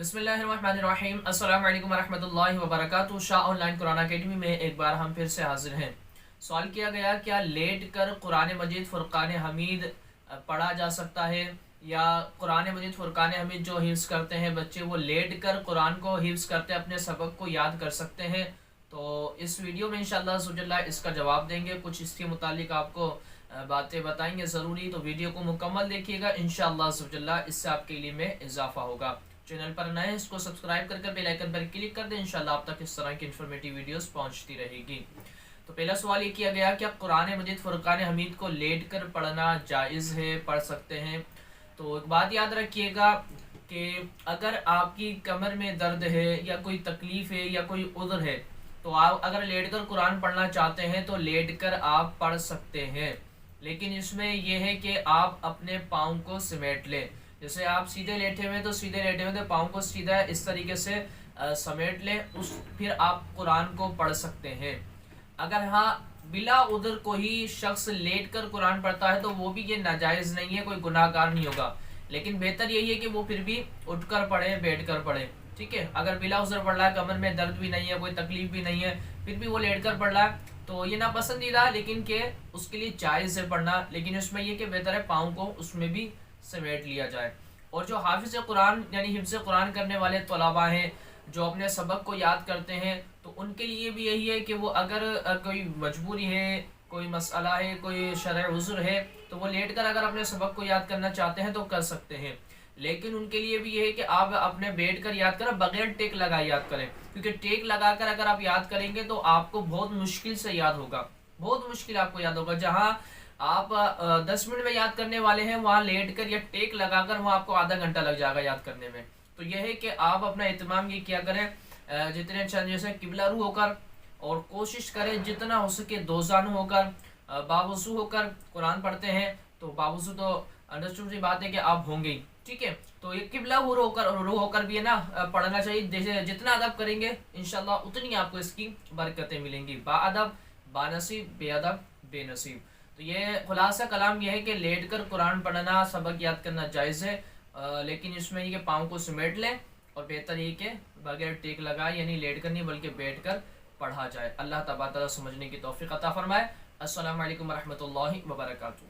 बिस्मिल्लाहिर्रहमानिर्रहीम। अस्सलाम वालेकुम वरहमतुल्लाहि वबरकातुहू। शाह ऑनलाइन कुरान अकेडमी में एक बार हम फिर से हाजिर हैं। सवाल किया गया, क्या लेट कर कुरान मजीद फुरकान हमीद पढ़ा जा सकता है, या कुरान मजीद फुरकान हमीद जो हिफ्ज़ करते हैं बच्चे, वो लेट कर कुरान को हिफ्ज़ करते अपने सबक को याद कर सकते हैं? तो इस वीडियो में इंशाअल्लाह सुजल्ला इसका जवाब देंगे, कुछ इसके मुतालिक आपको बातें बताएंगे ज़रूरी, तो वीडियो को मुकम्मल देखिएगा। इंशाअल्लाह सुजल्ला इससे आपके लिए में इजाफा होगा। चैनल पर नए हैं, इसको सब्सक्राइब करके बेल आइकन पर क्लिक कर दें। इंशाल्लाह आप तक इस तरह की इन्फॉर्मेटिव वीडियोस पहुंचती रहेगी। तो पहला सवाल ये किया गया, क्या कुरान मजीद फुरकान हमीद को लेट कर पढ़ना जायज़ है, पढ़ सकते हैं? तो एक बात याद रखिएगा कि अगर आपकी कमर में दर्द है या कोई तकलीफ़ है या कोई उज़्र है, तो आप अगर लेट कर कुरान पढ़ना चाहते हैं तो लेट कर आप पढ़ सकते हैं। लेकिन इसमें यह है कि आप अपने पाँव को समेट लें। जैसे आप सीधे लेटे हुए तो सीधे लेटे हुए तो पाँव को सीधा इस तरीके से समेट लें, फिर आप कुरान को पढ़ सकते हैं। अगर हाँ बिला उधर कोई शख्स लेट कर कुरान पढ़ता है तो वो भी ये नाजायज़ नहीं है, कोई गुनाहगार नहीं होगा। लेकिन बेहतर यही है कि वो फिर भी उठकर पढ़े, बैठ कर पढ़े। ठीक है, अगर बिला उधर पढ़ रहा है, कमर में दर्द भी नहीं है, कोई तकलीफ भी नहीं है, फिर भी वो लेट कर पढ़ रहा है, तो ये नापसंदीदा है, लेकिन के उसके लिए जायज़ है पढ़ना। लेकिन उसमें ये कि बेहतर है पाँव को उसमें भी समेट लिया जाए। और जो हाफिज़ कुरान यानी हिफ्ज़ कुरान करने वाले तलबा हैं, जो अपने सबक को याद करते हैं, तो उनके लिए भी यही है कि वो अगर कोई मजबूरी है, कोई मसला है, कोई शरअ उज़्र है, तो वो लेट कर अगर अपने सबक को याद करना चाहते हैं तो कर सकते हैं। लेकिन उनके लिए भी ये है कि आप अपने बैठ कर याद करें, बगैर टेक लगाए याद करें, क्योंकि टेक लगाकर अगर आप याद करेंगे तो आपको बहुत मुश्किल से याद होगा, बहुत मुश्किल आपको याद होगा। जहाँ आप 10 मिनट में याद करने वाले हैं, वहाँ लेट कर या टेक लगाकर वहाँ आपको आधा घंटा लग जाएगा याद करने में। तो यह है कि आप अपना एहतमाम ये किया करें, जितने जैसे किबला रू होकर, और कोशिश करें जितना हो सके दो जानू होकर, बावजू होकर कुरान पढ़ते हैं। तो बावजू तो अंडरस्टूड सी बात है कि आप होंगे ही, ठीक है। तो ये किबला रू होकर भी है ना पढ़ना चाहिए। जैसे जितना अदब करेंगे इंशाल्लाह उतनी आपको इसकी बरकतें मिलेंगी। बाअदब बानसीब, बेअदब बेनसीब। तो ये खुलासा कलाम यह है कि लेट कर कुरान पढ़ना, सबक याद करना जायज़ है, लेकिन इसमें ये पाँव को समेट लें, और बेहतर ये कि बगैर टेक लगाए, यानी लेट कर नहीं बल्कि बैठ कर पढ़ा जाए। अल्लाह तबारक व तआला समझने की तौफीक अता फरमाए। अस्सलामु अलैकुम वरहमतुल्लाहि वबरकातुहू।